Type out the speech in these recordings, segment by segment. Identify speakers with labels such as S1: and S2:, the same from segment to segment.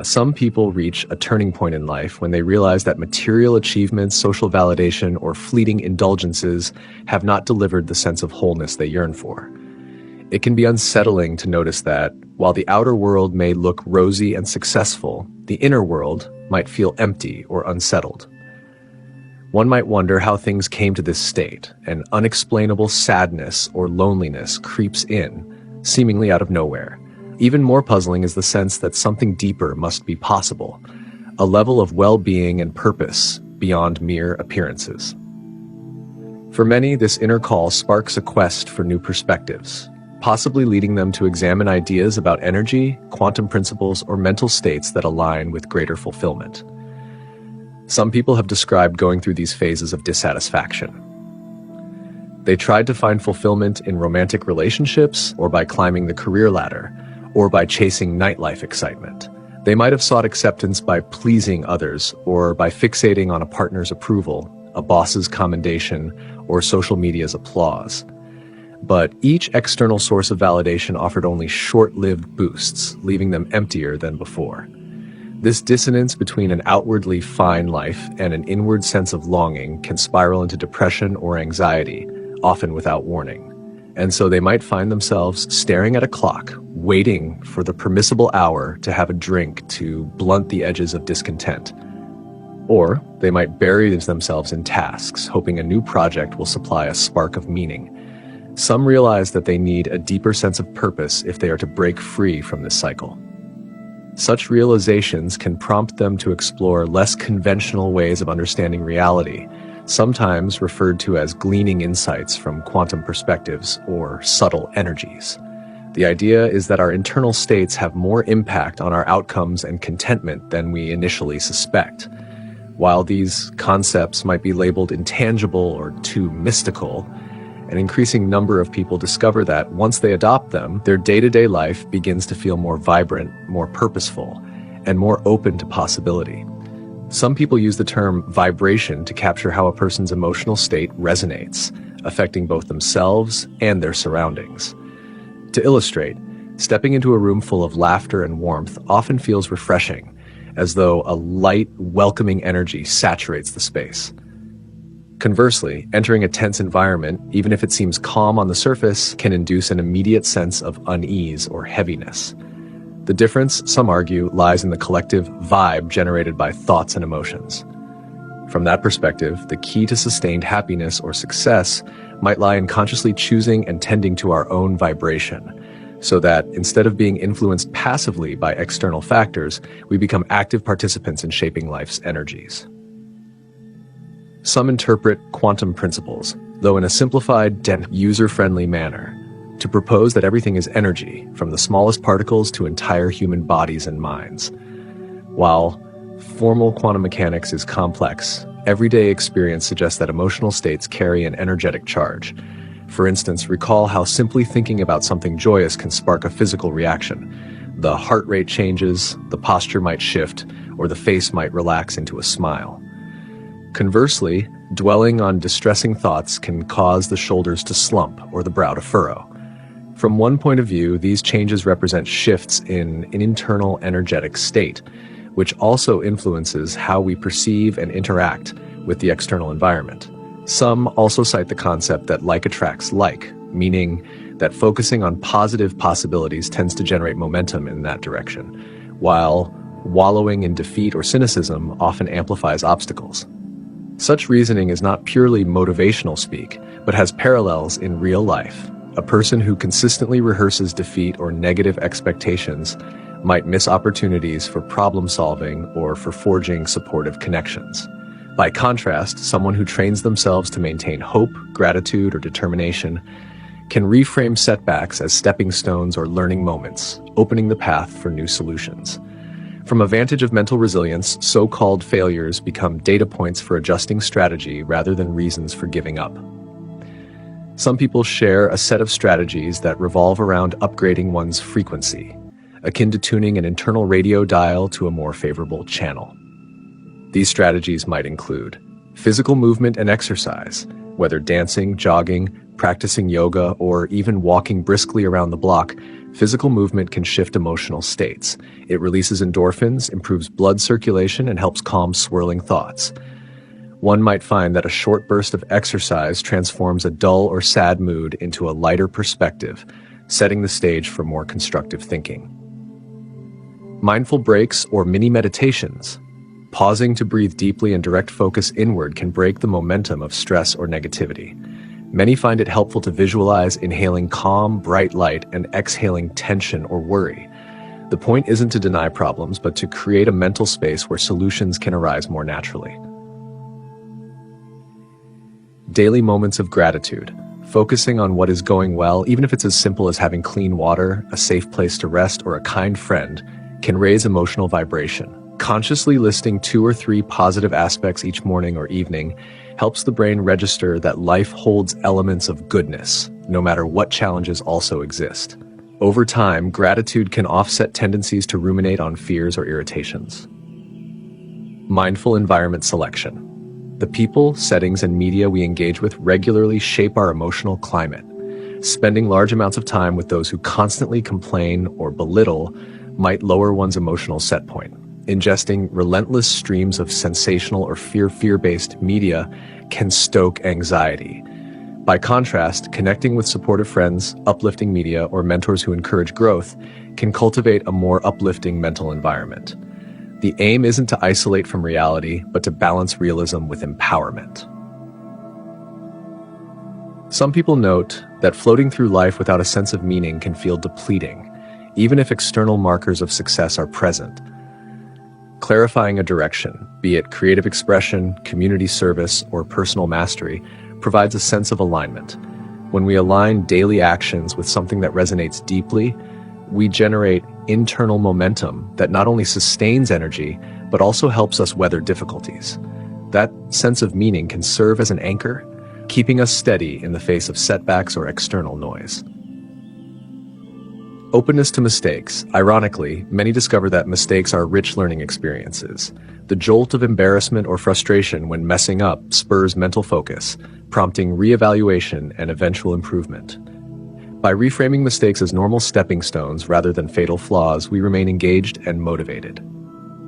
S1: Some people reach a turning point in life when they realize that material achievements, social validation, or fleeting indulgences have not delivered the sense of wholeness they yearn for. It can be unsettling to notice that, while the outer world may look rosy and successful, the inner world might feel empty or unsettled. One might wonder how things came to this state, and unexplainable sadness or loneliness creeps in, seemingly out of nowhere. Even more puzzling is the sense that something deeper must be possible, a level of well-being and purpose beyond mere appearances. For many, this inner call sparks a quest for new perspectives, possibly leading them to examine ideas about energy, quantum principles, or mental states that align with greater fulfillment. Some people have described going through these phases of dissatisfaction. They tried to find fulfillment in romantic relationships, or by climbing the career ladder, or by chasing nightlife excitement. They might have sought acceptance by pleasing others, or by fixating on a partner's approval, a boss's commendation, or social media's applause. But each external source of validation offered only short-lived boosts, leaving them emptier than before. This dissonance between an outwardly fine life and an inward sense of longing can spiral into depression or anxiety, often without warning. And so they might find themselves staring at a clock, waiting for the permissible hour to have a drink to blunt the edges of discontent. Or they might bury themselves in tasks, hoping a new project will supply a spark of meaning. Some realize that they need a deeper sense of purpose if they are to break free from this cycle. Such realizations can prompt them to explore less conventional ways of understanding reality, sometimes referred to as gleaning insights from quantum perspectives or subtle energies. The idea is that our internal states have more impact on our outcomes and contentment than we initially suspect. While these concepts might be labeled intangible or too mystical, an increasing number of people discover that once they adopt them, their day-to-day life begins to feel more vibrant, more purposeful, and more open to possibility. Some people use the term vibration to capture how a person's emotional state resonates, affecting both themselves and their surroundings. To illustrate, stepping into a room full of laughter and warmth often feels refreshing, as though a light, welcoming energy saturates the space. Conversely, entering a tense environment, even if it seems calm on the surface, can induce an immediate sense of unease or heaviness. The difference, some argue, lies in the collective vibe generated by thoughts and emotions. From that perspective, the key to sustained happiness or success might lie in consciously choosing and tending to our own vibration, so that instead of being influenced passively by external factors, we become active participants in shaping life's energies. Some interpret quantum principles, though in a simplified and user-friendly manner, to propose that everything is energy, from the smallest particles to entire human bodies and minds. While formal quantum mechanics is complex, everyday experience suggests that emotional states carry an energetic charge. For instance, recall how simply thinking about something joyous can spark a physical reaction. The heart rate changes, the posture might shift, or the face might relax into a smile. Conversely, dwelling on distressing thoughts can cause the shoulders to slump or the brow to furrow. From one point of view, these changes represent shifts in an internal energetic state, which also influences how we perceive and interact with the external environment. Some also cite the concept that like attracts like, meaning that focusing on positive possibilities tends to generate momentum in that direction, while wallowing in defeat or cynicism often amplifies obstacles. Such reasoning is not purely motivational speak, but has parallels in real life. A person who consistently rehearses defeat or negative expectations might miss opportunities for problem solving or for forging supportive connections. By contrast, someone who trains themselves to maintain hope, gratitude, or determination can reframe setbacks as stepping stones or learning moments, opening the path for new solutions. From a vantage of mental resilience, so-called failures become data points for adjusting strategy rather than reasons for giving up. Some people share a set of strategies that revolve around upgrading one's frequency, akin to tuning an internal radio dial to a more favorable channel. These strategies might include physical movement and exercise, whether dancing, jogging, Practicing yoga or even walking briskly around the block, physical movement can shift emotional states. It releases endorphins, improves blood circulation, and helps calm swirling thoughts. One might find that a short burst of exercise transforms a dull or sad mood into a lighter perspective, setting the stage for more constructive thinking. Mindful breaks or mini meditations. Pausing to breathe deeply and direct focus inward can break the momentum of stress or negativity. Many find it helpful to visualize inhaling calm, bright light and exhaling tension or worry. The point isn't to deny problems, but to create a mental space where solutions can arise more naturally. Daily moments of gratitude. Focusing on what is going well, even if it's as simple as having clean water, a safe place to rest, or a kind friend, can raise emotional vibration. Consciously listing 2 or 3 positive aspects each morning or evening helps the brain register that life holds elements of goodness, no matter what challenges also exist. Over time, gratitude can offset tendencies to ruminate on fears or irritations. Mindful environment selection. The people, settings, and media we engage with regularly shape our emotional climate. Spending large amounts of time with those who constantly complain or belittle might lower one's emotional set point. Ingesting relentless streams of sensational or fear-based media can stoke anxiety. By contrast, connecting with supportive friends, uplifting media, or mentors who encourage growth can cultivate a more uplifting mental environment. The aim isn't to isolate from reality, but to balance realism with empowerment. Some people note that floating through life without a sense of meaning can feel depleting, even if external markers of success are present. Clarifying a direction, be it creative expression, community service, or personal mastery, provides a sense of alignment. When we align daily actions with something that resonates deeply, we generate internal momentum that not only sustains energy, but also helps us weather difficulties. That sense of meaning can serve as an anchor, keeping us steady in the face of setbacks or external noise. Openness to mistakes. Ironically, many discover that mistakes are rich learning experiences. The jolt of embarrassment or frustration when messing up spurs mental focus, prompting reevaluation and eventual improvement. By reframing mistakes as normal stepping stones rather than fatal flaws, we remain engaged and motivated.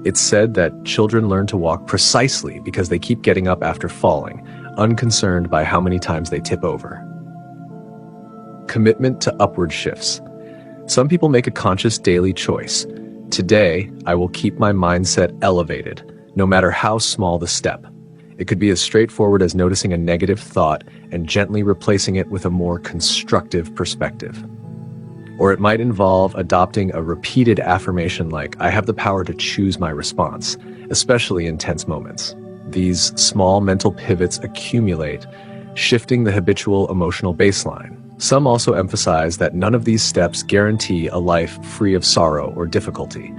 S1: It's said that children learn to walk precisely because they keep getting up after falling, unconcerned by how many times they tip over. Commitment to upward shifts. Some people make a conscious daily choice. Today, I will keep my mindset elevated, no matter how small the step. It could be as straightforward as noticing a negative thought and gently replacing it with a more constructive perspective. Or it might involve adopting a repeated affirmation like, I have the power to choose my response, especially in tense moments. These small mental pivots accumulate, shifting the habitual emotional baseline. Some also emphasize that none of these steps guarantee a life free of sorrow or difficulty.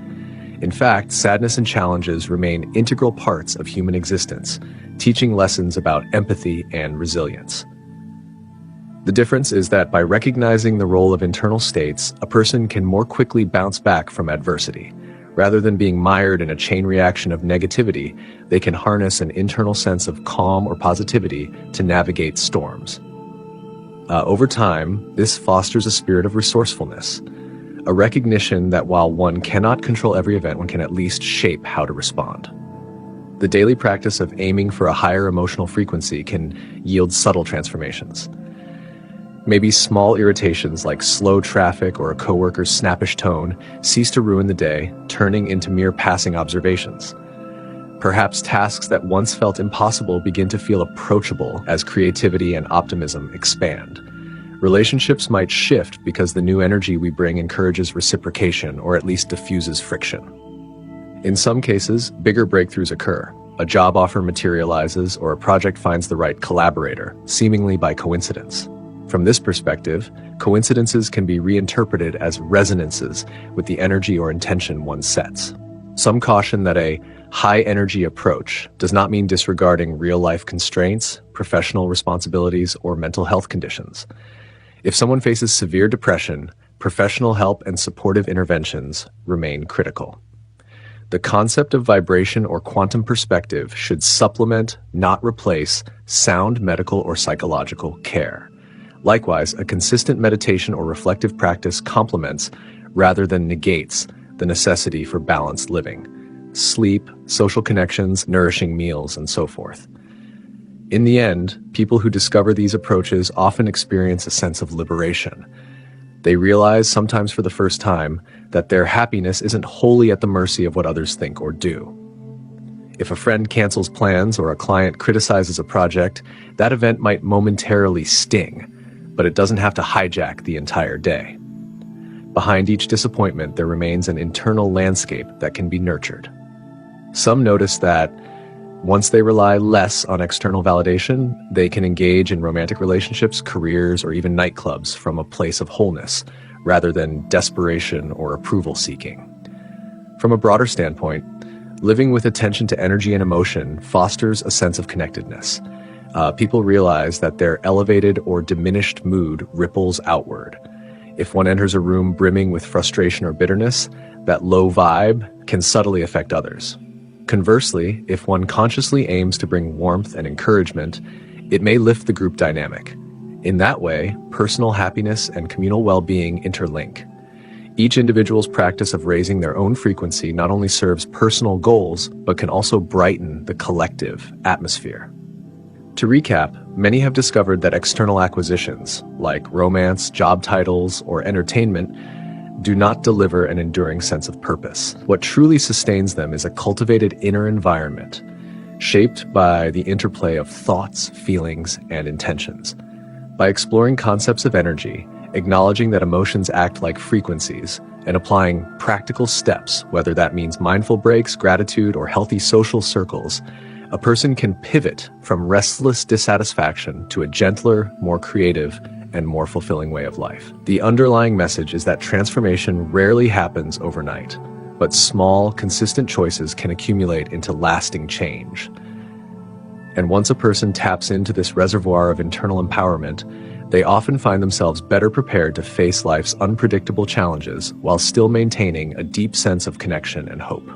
S1: In fact, sadness and challenges remain integral parts of human existence, teaching lessons about empathy and resilience. The difference is that by recognizing the role of internal states, a person can more quickly bounce back from adversity. Rather than being mired in a chain reaction of negativity, they can harness an internal sense of calm or positivity to navigate storms. Over time, this fosters a spirit of resourcefulness, a recognition that while one cannot control every event, one can at least shape how to respond. The daily practice of aiming for a higher emotional frequency can yield subtle transformations. Maybe small irritations like slow traffic or a coworker's snappish tone cease to ruin the day, turning into mere passing observations. Perhaps tasks that once felt impossible begin to feel approachable as creativity and optimism expand. Relationships might shift because the new energy we bring encourages reciprocation or at least diffuses friction. In some cases, bigger breakthroughs occur. A job offer materializes or a project finds the right collaborator, seemingly by coincidence. From this perspective, coincidences can be reinterpreted as resonances with the energy or intention one sets. Some caution that a high-energy approach does not mean disregarding real-life constraints, professional responsibilities, or mental health conditions. If someone faces severe depression, professional help and supportive interventions remain critical. The concept of vibration or quantum perspective should supplement, not replace, sound medical or psychological care. Likewise, a consistent meditation or reflective practice complements rather than negates the necessity for balanced living, sleep, social connections, nourishing meals, and so forth. In the end, people who discover these approaches often experience a sense of liberation. They realize, sometimes for the first time, that their happiness isn't wholly at the mercy of what others think or do. If a friend cancels plans or a client criticizes a project, that event might momentarily sting, but it doesn't have to hijack the entire day. Behind each disappointment, there remains an internal landscape that can be nurtured. Some notice that once they rely less on external validation, they can engage in romantic relationships, careers, or even nightclubs from a place of wholeness, rather than desperation or approval seeking. From a broader standpoint, living with attention to energy and emotion fosters a sense of connectedness. People realize that their elevated or diminished mood ripples outward. If one enters a room brimming with frustration or bitterness, that low vibe can subtly affect others. Conversely, if one consciously aims to bring warmth and encouragement, it may lift the group dynamic. In that way, personal happiness and communal well-being interlink. Each individual's practice of raising their own frequency not only serves personal goals, but can also brighten the collective atmosphere. To recap, many have discovered that external acquisitions, like romance, job titles, or entertainment, do not deliver an enduring sense of purpose. What truly sustains them is a cultivated inner environment, shaped by the interplay of thoughts, feelings, and intentions. By exploring concepts of energy, acknowledging that emotions act like frequencies, and applying practical steps, whether that means mindful breaks, gratitude, or healthy social circles, a person can pivot from restless dissatisfaction to a gentler, more creative, and more fulfilling way of life. The underlying message is that transformation rarely happens overnight, but small, consistent choices can accumulate into lasting change. And once a person taps into this reservoir of internal empowerment, they often find themselves better prepared to face life's unpredictable challenges while still maintaining a deep sense of connection and hope.